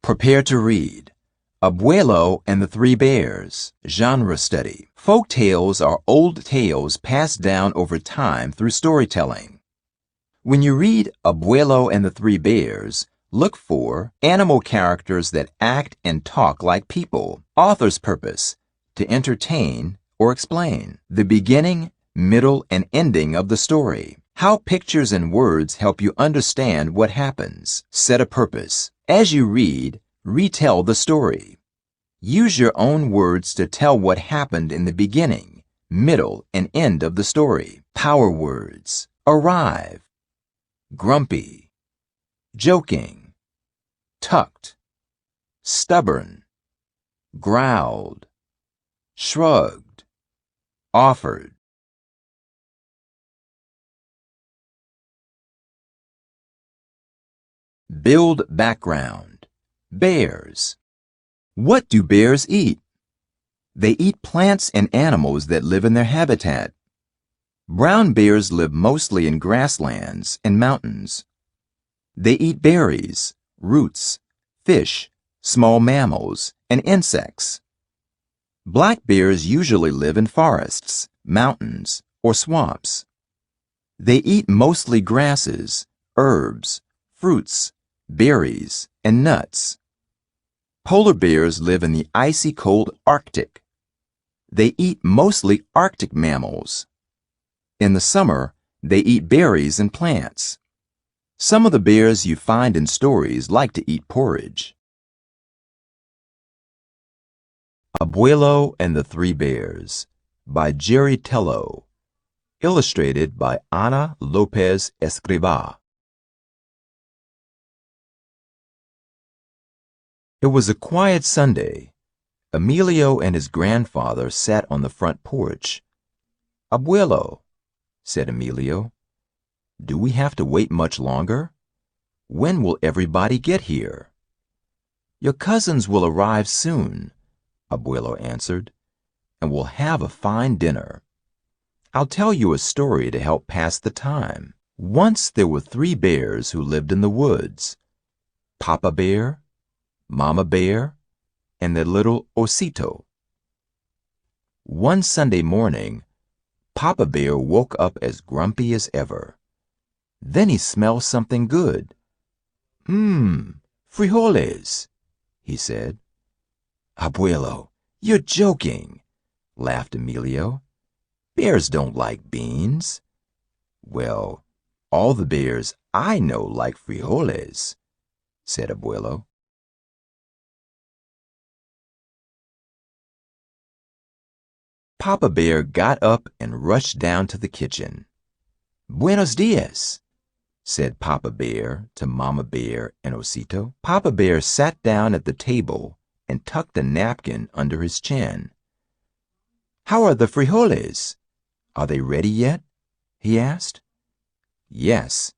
Prepare to read. Abuelo and the Three Bears, Genre Study. Folk tales are old tales passed down over time through storytelling. When you read Abuelo and the Three Bears, look for animal characters that act and talk like people. Author's purpose: to entertain or explain. The beginning, middle, and ending of the story. How pictures and words help you understand what happens. Set a purpose. As you read, retell the story. Use your own words to tell what happened in the beginning, middle, and end of the story. Power words. Arrive. Grumpy. Joking. Tucked. Stubborn. Growled. Shrugged. Offered. Build background. Bears. What do bears eat? They eat plants and animals that live in their habitat. Brown bears live mostly in grasslands and mountains. They eat berries, roots, fish, small mammals, and insects. Black bears usually live in forests, mountains, or swamps. They eat mostly grasses, herbs, fruits, berries, and nuts. Polar bears live in the icy cold Arctic. They eat mostly Arctic mammals. In the summer, they eat berries and plants. Some of the bears you find in stories like to eat porridge. Abuelo and the Three Bears by Jerry Tello. Illustrated by Ana Lopez Escrivá. It was a quiet Sunday. Emilio and his grandfather sat on the front porch. "Abuelo," said Emilio, "do we have to wait much longer? When will everybody get here?" "Your cousins will arrive soon," Abuelo answered, "and we'll have a fine dinner. I'll tell you a story to help pass the time. Once there were three bears who lived in the woods: Papa Bear, Mama Bear, and their little Osito. One Sunday morning, Papa Bear woke up as grumpy as ever. Then he smelled something good. Frijoles," he said. "Abuelo, you're joking," laughed Emilio. "Bears don't like beans." "Well, all the bears I know like frijoles," said Abuelo. Papa Bear got up and rushed down to the kitchen. "Buenos dias," said Papa Bear to Mama Bear and Osito. Papa Bear sat down at the table and tucked a napkin under his chin. "How are the frijoles? Are they ready yet?" he asked. "Yes,"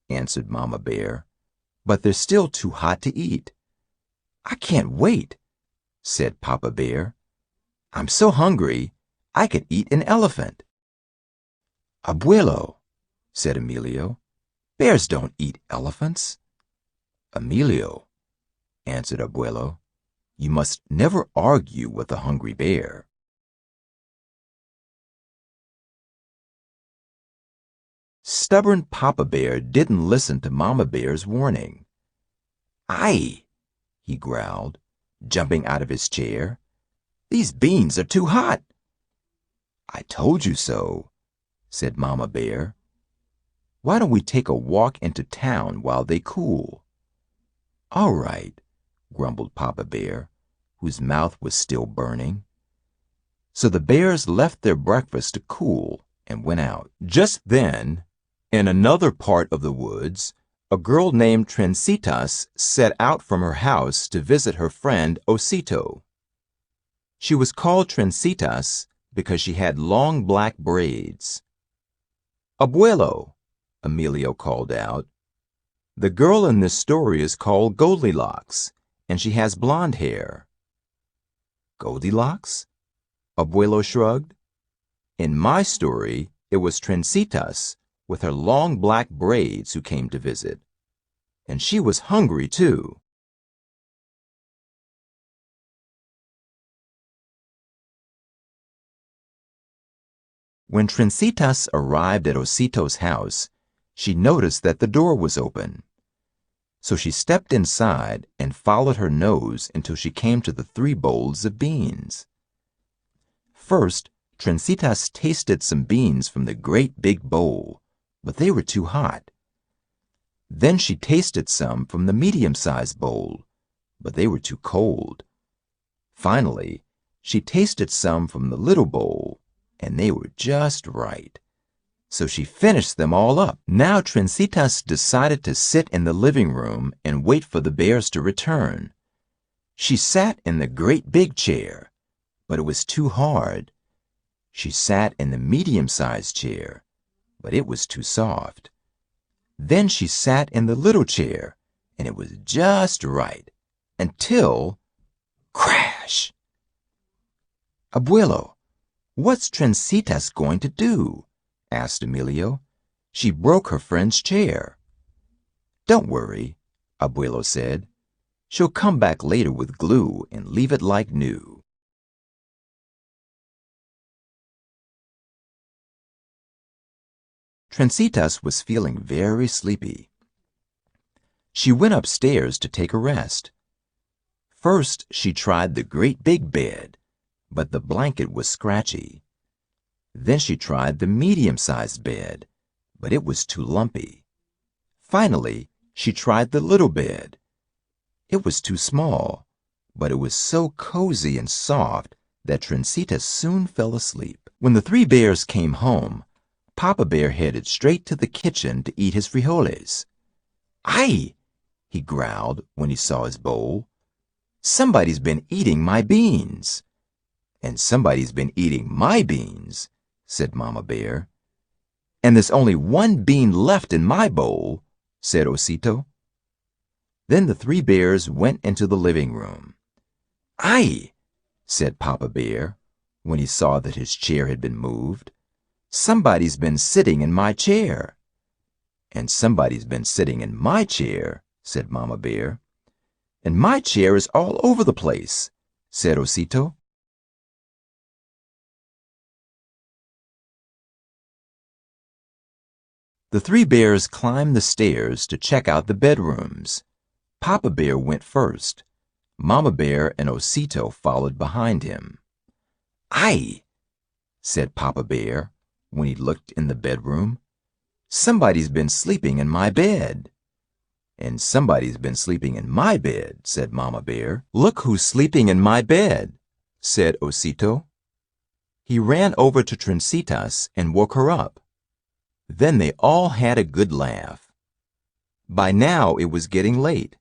answered Mama Bear, "but they're still too hot to eat." "I can't wait," said Papa Bear. "I'm so hungry I could eat an elephant." "Abuelo," said Emilio, "bears don't eat elephants." "Emilio," answered Abuelo, "you must never argue with a hungry bear." Stubborn Papa Bear didn't listen to Mama Bear's warning. "Aye," he growled, jumping out of his chair. "These beans are too hot." "I told you so," said Mama Bear. "Why don't we take a walk into town while they cool?" "All right," grumbled Papa Bear, whose mouth was still burning. So the bears left their breakfast to cool and went out. Just then, in another part of the woods, a girl named Trencitas set out from her house to visit her friend Osito. She was called Trencitas because she had long black braids. "Abuelo," Emilio called out. "The girl in this story is called Goldilocks, and she has blonde hair." "Goldilocks?" Abuelo shrugged. "In my story, it was Trencitas with her long black braids who came to visit. And she was hungry, too." When Trencitas arrived at Osito's house, she noticed that the door was open. So she stepped inside and followed her nose until she came to the 3 bowls of beans. First, Trencitas tasted some beans from the great big bowl, but they were too hot. Then she tasted some from the medium-sized bowl, but they were too cold. Finally, she tasted some from the little bowl, and they were just right. So she finished them all up. Now Trencitas decided to sit in the living room and wait for the bears to return. She sat in the great big chair, but it was too hard. She sat in the medium-sized chair, but it was too soft. Then she sat in the little chair, and it was just right, until crash! Abuelo, what's Trencitas going to do? Asked Emilio. She broke her friend's chair. Don't worry, Abuelo said. She'll come back later with glue and leave it like new. Trencitas was feeling very sleepy. She went upstairs to take a rest. First, she tried the great big bed, but the blanket was scratchy. Then she tried the medium-sized bed, but it was too lumpy. Finally, she tried the little bed. It was too small, but it was so cozy and soft that Trencitas soon fell asleep. When the 3 bears came home, Papa Bear headed straight to the kitchen to eat his frijoles. "Ay!" he growled when he saw his bowl. "Somebody's been eating my beans." "And somebody's been eating my beans," said Mama Bear. "And there's only 1 bean left in my bowl," said Osito. Then the 3 bears went into the living room. "Ay!" said Papa Bear when he saw that his chair had been moved. "Somebody's been sitting in my chair." "And somebody's been sitting in my chair," said Mama Bear. "And my chair is all over the place," said Osito. The 3 bears climbed the stairs to check out the bedrooms. Papa Bear went first. Mama Bear and Osito followed behind him. "Ay!" said Papa Bear when he looked in the bedroom. "Somebody's been sleeping in my bed." "And somebody's been sleeping in my bed," said Mama Bear. "Look who's sleeping in my bed," said Osito. He ran over to Trencitas and woke her up. Then they all had a good laugh. By now it was getting late.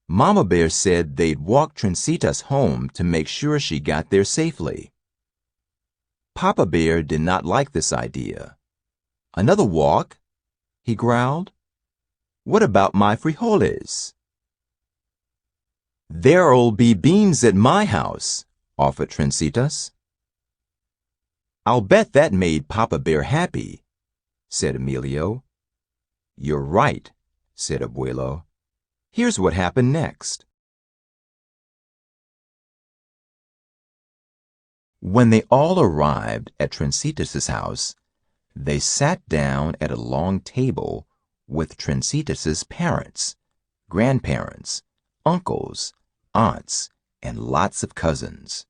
Mama Bear said they'd walk Trencitas home to make sure she got there safely. Papa Bear did not like this idea. "Another walk?" he growled. "What about my frijoles?" "There'll be beans at my house," offered Trencitas. "I'll bet that made Papa Bear happy," said Emilio. "You're right," said Abuelo. "Here's what happened next." When they all arrived at Trencitas' house, they sat down at a long table with Trencitas' parents, grandparents, uncles, aunts, and lots of cousins.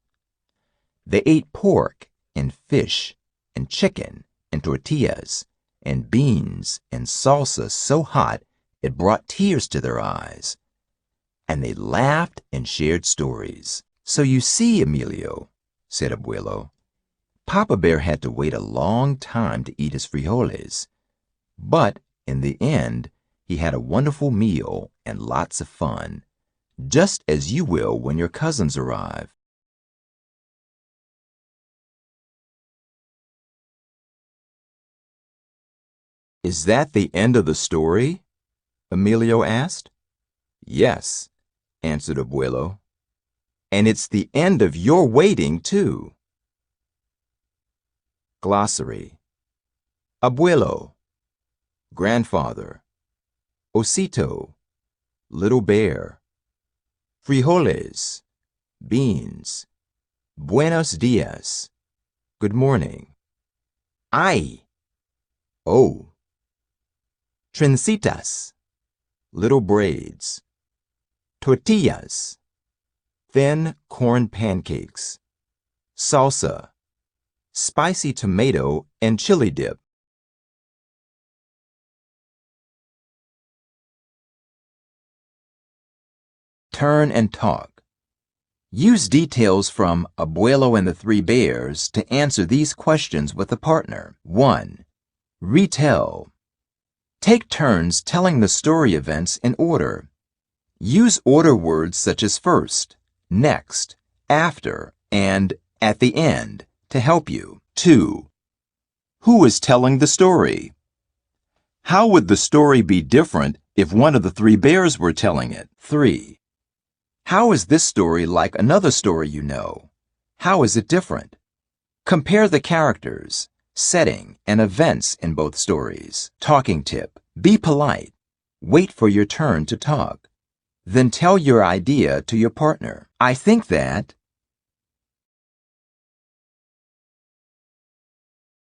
They ate pork and fish and chicken and tortillas and beans and salsa so hot it brought tears to their eyes. And they laughed and shared stories. "So you see, Emilio," said Abuelo, "Papa Bear had to wait a long time to eat his frijoles. But in the end, he had a wonderful meal and lots of fun, just as you will when your cousins arrive." "Is that the end of the story?" Emilio asked. "Yes," answered Abuelo. "And it's the end of your waiting, too." Glossary. Abuelo, grandfather. Osito, little bear. Frijoles, beans. Buenos dias, good morning. Ay. Oh. Trencitas, little braids. Tortillas, thin corn pancakes. Salsa, spicy tomato and chili dip. Turn and talk. Use details from Abuelo and the Three Bears to answer these questions with a partner. 1. Retell. Take turns telling the story events in order. Use order words such as first, next, after, and at the end to help you. 2. Who is telling the story? How would the story be different if one of the three bears were telling it? 3. How is this story like another story you know? How is it different? Compare the characters, setting, and events in both stories. Talking tip. Be polite. Wait for your turn to talk. Then tell your idea to your partner. I think that